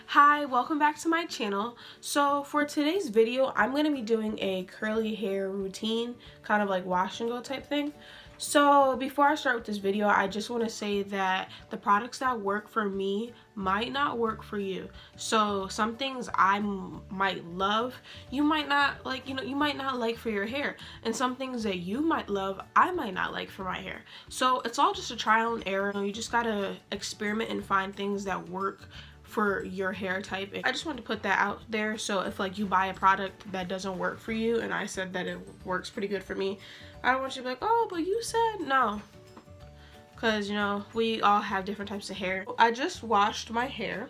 Hi, welcome back to my channel. So for today's video, I'm going to be doing a curly hair routine, kind of like wash and go type thing. So before I start with this video, I just want to say that the products that work for me might not work for you. So some things I might love, you might not like, you might not like for your hair. And some things that you might love, I might not like for my hair. So it's all just a trial and error. You just gotta experiment and find things that work for your hair type. I just wanted to put that out there, so if like you buy a product that doesn't work for you and I said that it works pretty good for me, I don't want you to be like, oh, but you said no, because we all have different types of hair. I just washed my hair.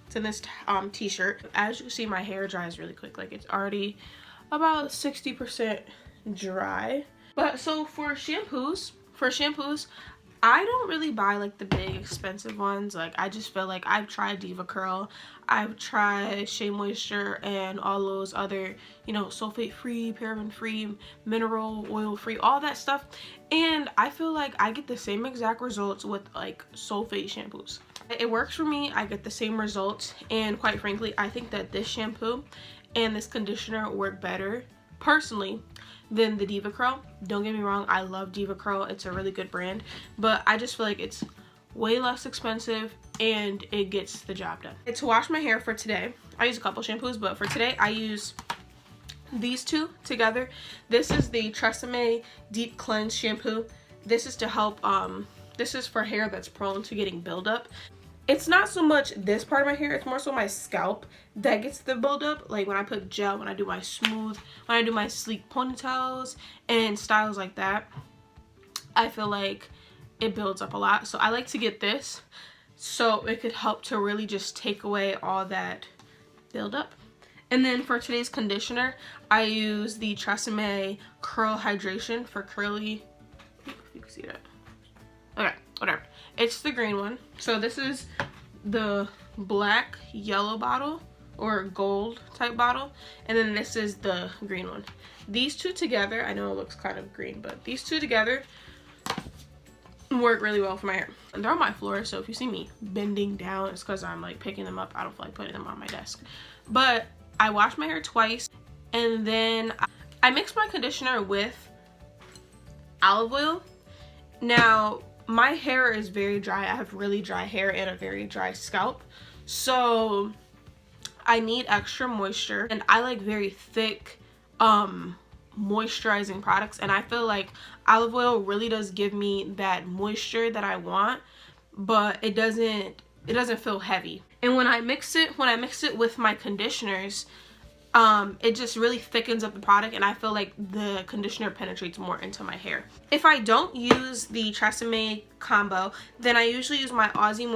It's in this t-shirt. As you can see, my hair dries really quick. Like, it's already about 60% dry. But so for shampoos, I don't really buy like the big expensive ones. Like, I just feel like I've tried Diva Curl, I've tried Shea Moisture, and all those other, sulfate free, paraben free, mineral oil free, all that stuff. And I feel like I get the same exact results with like sulfate shampoos. It works for me. I get the same results. And quite frankly, I think that this shampoo and this conditioner work better personally than the Diva Curl. Don't get me wrong, I love Diva Curl. It's a really good brand, but I just feel like it's way less expensive and it gets the job done. To wash my hair for today, I use a couple shampoos, but for today I use these two together. This is the Tresemme Deep Cleanse Shampoo. This is to help, this is for hair that's prone to getting buildup. It's not so much this part of my hair, it's more so my scalp that gets the buildup. Like when I put gel, when I do my smooth, when I do my sleek ponytails and styles like that, I feel like it builds up a lot. So I like to get this so it could help to really just take away all that buildup. And then for today's conditioner, I use the Tresemme Curl Hydration for curly, if you can see that. Okay, whatever. It's the green one. So this is the black yellow bottle or gold type bottle, and then this is the green one. These two together, I know it looks kind of green, but these two together work really well for my hair. And they're on my floor, so if you see me bending down, it's because I'm like picking them up. I don't feel like putting them on my desk. But I wash my hair twice, and then I mix my conditioner with olive oil. Now, my hair is very dry. I have really dry hair and a very dry scalp, so I need extra moisture, and I like very thick moisturizing products, and I feel like olive oil really does give me that moisture that I want, but it doesn't feel heavy. And when I mix it with my conditioners, it just really thickens up the product, and I feel like the conditioner penetrates more into my hair. If I don't use the Tresemme combo, then I usually use my Aussie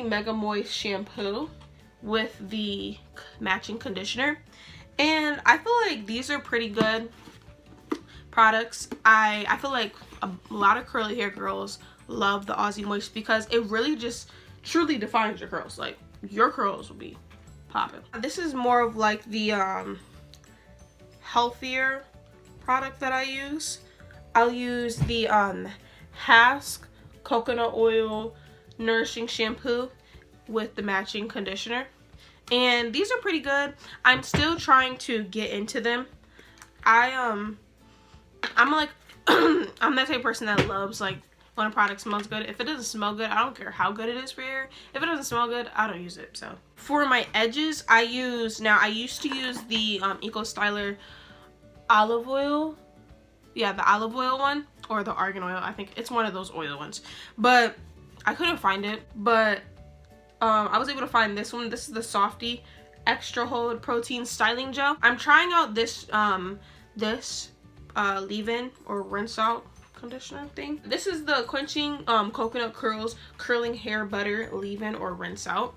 Mega Moist shampoo with the matching conditioner, and I feel like these are pretty good products. I feel like a lot of curly hair girls love the Aussie Moist because it really just truly defines your curls. Like, your curls will be popping. This is more of like the healthier product that I use. I'll use the Hask coconut oil nourishing shampoo with the matching conditioner, and these are pretty good. I'm still trying to get into them. I'm like I'm that type of person that loves like when a product smells good. If it doesn't smell good, I don't care how good it is for your hair. If it doesn't smell good, I don't use it. So for my edges, I used to use the Eco Styler olive oil. Yeah, the olive oil one, or the argan oil. I think it's one of those oil ones, but I couldn't find it. But I was able to find this one. This is the Softy Extra Hold Protein Styling Gel. I'm trying out this leave-in or rinse out conditioner thing. This is the Quenching Coconut Curls Curling Hair Butter Leave-In or Rinse Out.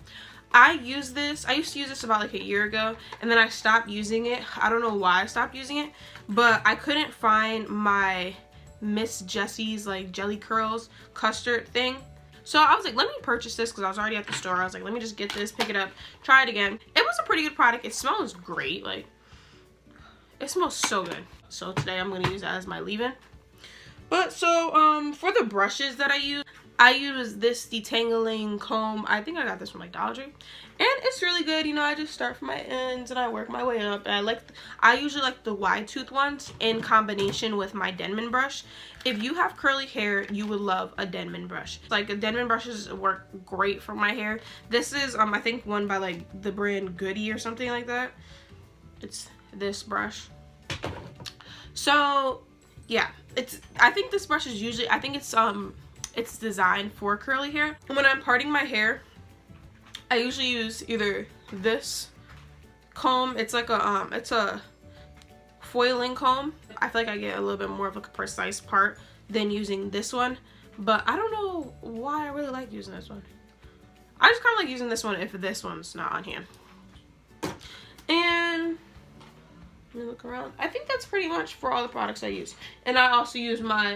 I used to use this about like a year ago, and then I stopped using it. I don't know why I stopped using it, but I couldn't find my Miss Jessie's like jelly curls custard thing. So I was like, let me purchase this because I was already at the store. I was like, let me just get this, pick it up, try it again. It was a pretty good product. It smells great. Like, it smells so good. So today I'm going to use that as my leave-in. But so for the brushes that I use, I use this detangling comb. I think I got this from like Dollar Tree, and it's really good. You know, I just start from my ends and I work my way up. And I usually like the wide tooth ones in combination with my Denman brush. If you have curly hair, you would love a Denman brush. Like, Denman brushes work great for my hair. This is I think one by like the brand Goody or something like that. It's this brush. So yeah, I think this brush is usually, I think it's designed for curly hair. When I'm parting my hair, I usually use either this comb. It's like it's a foiling comb. I feel like I get a little bit more of like a precise part than using this one, but I don't know why I really like using this one. I just kind of like using this one if this one's not on hand. And let me look around. I think that's pretty much for all the products I use. And I also use my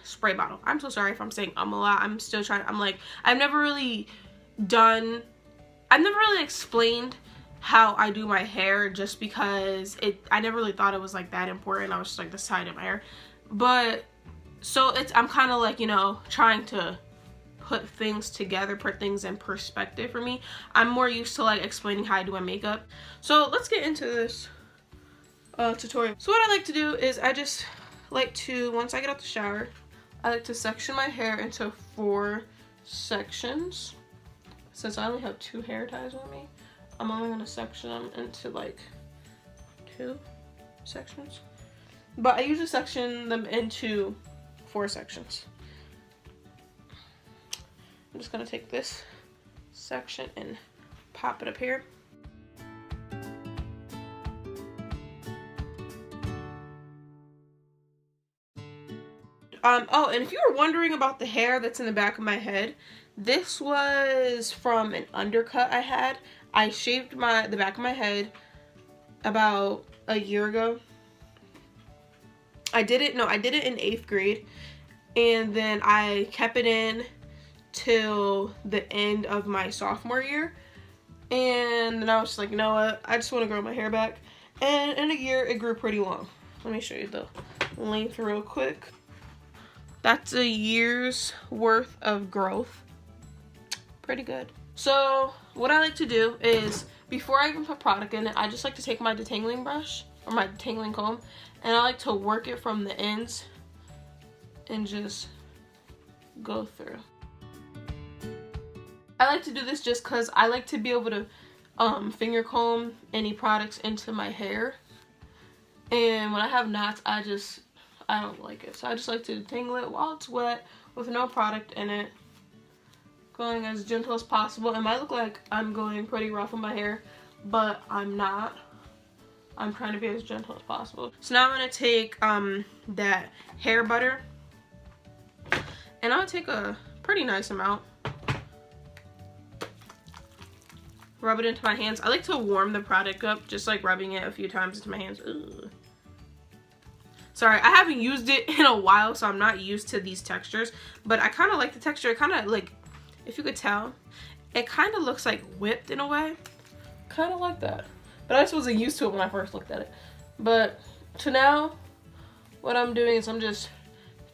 spray bottle. I'm so sorry if I'm saying a lot. I'm still trying. I've never really explained how I do my hair, just because I never really thought it was like that important. I was just like the side of my hair. But so I'm kind of like, you know, trying to put things together, put things in perspective for me. I'm more used to like explaining how I do my makeup. So let's get into this tutorial. So what I like to do is I just like to, once I get out the shower, I like to section my hair into 4 sections. Since I only have 2 hair ties with me, I'm only going to section them into like 2 sections. But I usually section them into 4 sections. I'm just going to take this section and pop it up here. Oh, and if you were wondering about the hair that's in the back of my head, this was from an undercut I had. I shaved the back of my head about a year ago. I did it in 8th grade, and then I kept it in till the end of my sophomore year, and then I was just like, you know what, I just want to grow my hair back. And in a year it grew pretty long. Let me show you the length real quick. That's a year's worth of growth. Pretty good. So what I like to do is, before I even put product in it, I just like to take my detangling brush or my detangling comb, and I like to work it from the ends and just go through. I like to do this just because I like to be able to finger comb any products into my hair, and when I have knots, I don't like it. So I just like to detangle it while it's wet with no product in it, going as gentle as possible. It might look like I'm going pretty rough on my hair, but I'm not. I'm trying to be as gentle as possible. So now I'm going to take that hair butter, and I'll take a pretty nice amount. Rub it into my hands. I like to warm the product up, just like rubbing it a few times into my hands. Ugh. Sorry, I haven't used it in a while, so I'm not used to these textures, but I kind of like the texture. It kind of like, if you could tell, it kind of looks like whipped in a way. Kind of like that. But I just wasn't used to it when I first looked at it. But to now, what I'm doing is I'm just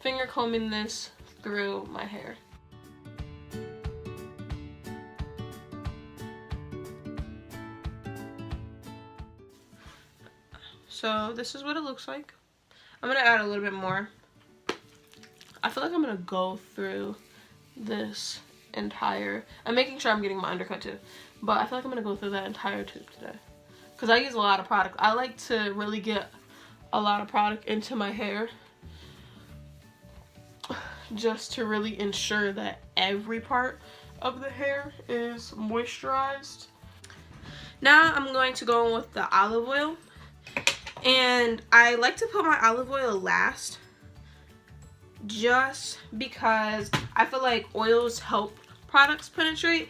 finger combing this through my hair. So this is what it looks like. I'm going to add a little bit more. I feel like I'm going to go through this entire, I'm making sure I'm getting my undercut too, but I feel like I'm going to go through that entire tube today, because I use a lot of product. I like to really get a lot of product into my hair, just to really ensure that every part of the hair is moisturized. Now I'm going to go in with the olive oil. And I like to put my olive oil last, just because I feel like oils help products penetrate.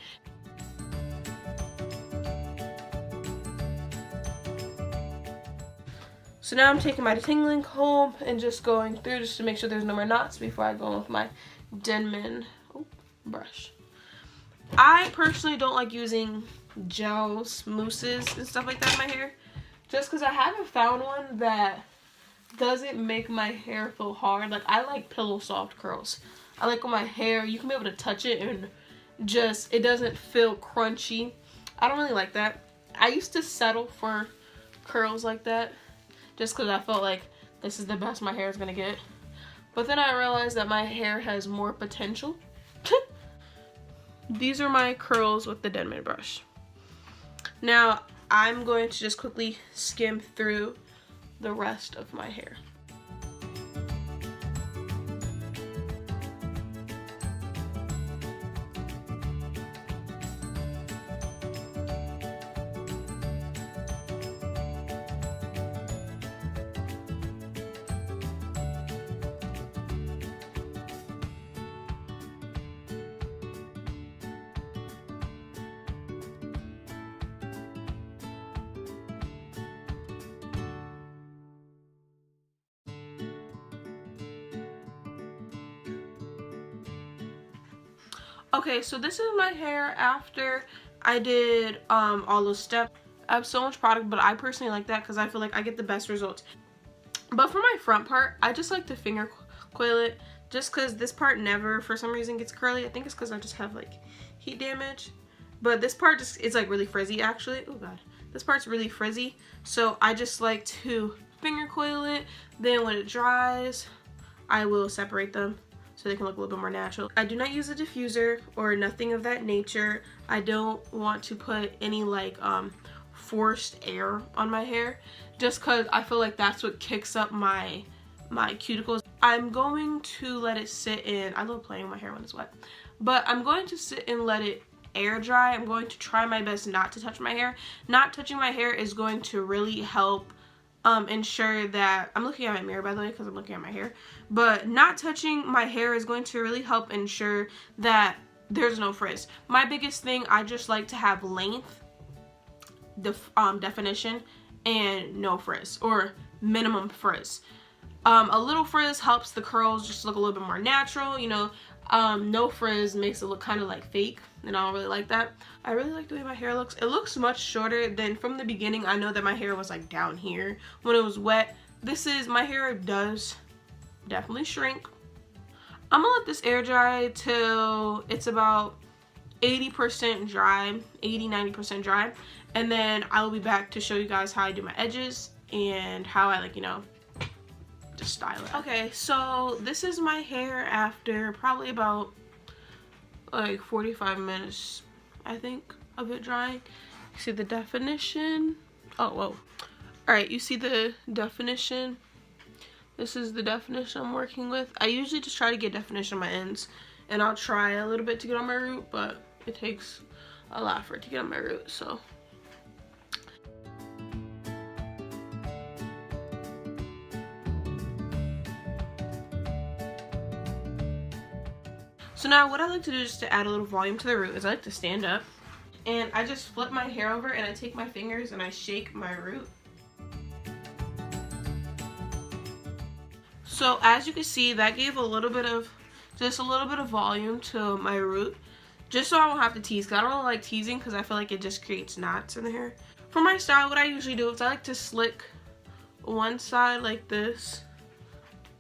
So now I'm taking my detangling comb and just going through, just to make sure there's no more knots before I go in with my Denman brush. I personally don't like using gels, mousses, and stuff like that in my hair, just because I haven't found one that doesn't make my hair feel hard. Like, I like pillow soft curls. I like when my hair, you can be able to touch it and just, it doesn't feel crunchy. I don't really like that. I used to settle for curls like that just because I felt like this is the best my hair is gonna get. But then I realized that my hair has more potential. These are my curls with the Denman brush. Now I'm going to just quickly skim through the rest of my hair. Okay, so this is my hair after I did all those steps. I have so much product, but I personally like that because I feel like I get the best results. But for my front part, I just like to finger coil it just because this part never for some reason gets curly. I think it's because I just have like heat damage. But this part just is like really frizzy actually. Oh god. This part's really frizzy. So I just like to finger coil it. Then when it dries, I will separate them so they can look a little bit more natural. I do not use a diffuser or nothing of that nature. I don't want to put any like forced air on my hair just because I feel like that's what kicks up my cuticles. I'm going to let it sit in. I love playing with my hair when it's wet, but I'm going to sit and let it air dry. I'm going to try my best not to touch my hair. Not touching my hair is going to really help ensure that, I'm looking at my mirror by the way because I'm looking at my hair, but not touching my hair is going to really help ensure that there's no frizz. My biggest thing, I just like to have length, definition, and no frizz, or minimum frizz. A little frizz helps the curls just look a little bit more natural, you know. No frizz makes it look kind of like fake, and I don't really like that. I really like the way my hair looks. It looks much shorter than from the beginning. I know that my hair was like down here when it was wet. My hair does definitely shrink. I'm gonna let this air dry till it's about 80% dry, 80-90% dry, and then I will be back to show you guys how I do my edges and how I like, you know, just style it. Okay, so this is my hair after probably about like 45 minutes, I think, of it drying. You see the definition. Oh, whoa. Alright, you see the definition. This is the definition I'm working with. I usually just try to get definition on my ends, and I'll try a little bit to get on my root, but it takes a lot for it to get on my root, so. So now what I like to do just to add a little volume to the root is I like to stand up and I just flip my hair over and I take my fingers and I shake my root. So as you can see, that gave just a little bit of volume to my root, just so I won't have to tease, because I don't like teasing because I feel like it just creates knots in the hair. For my style, what I usually do is I like to slick one side like this,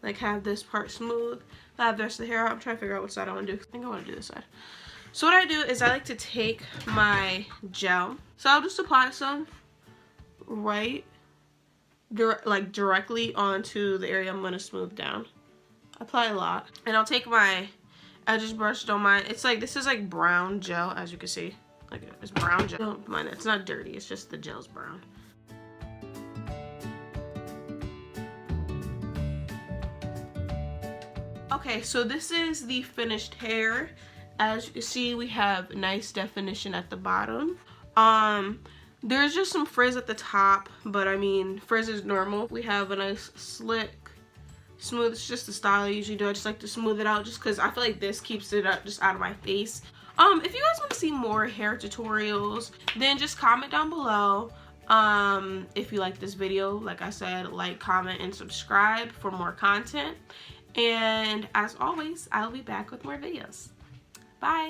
like have this part smooth. I have the rest of the hair out. I'm trying to figure out what side I want to do. I think I want to do this side. So what I do is I like to take my gel. So I'll just apply some right directly onto the area I'm going to smooth down. Apply a lot. And I'll take my edges brush. Don't mind. It's like, this is like brown gel, as you can see. Like, it's brown gel. Don't mind it. It's not dirty. It's just the gel's brown. Okay, so this is the finished hair. As you can see, we have nice definition at the bottom. There's just some frizz at the top, but I mean, frizz is normal. We have a nice slick, smooth. It's just the style I usually do. I just like to smooth it out just because I feel like this keeps it up just out of my face. If you guys want to see more hair tutorials, then just comment down below. If you like this video, like I said, like, comment, and subscribe for more content. And as always, I'll be back with more videos. Bye.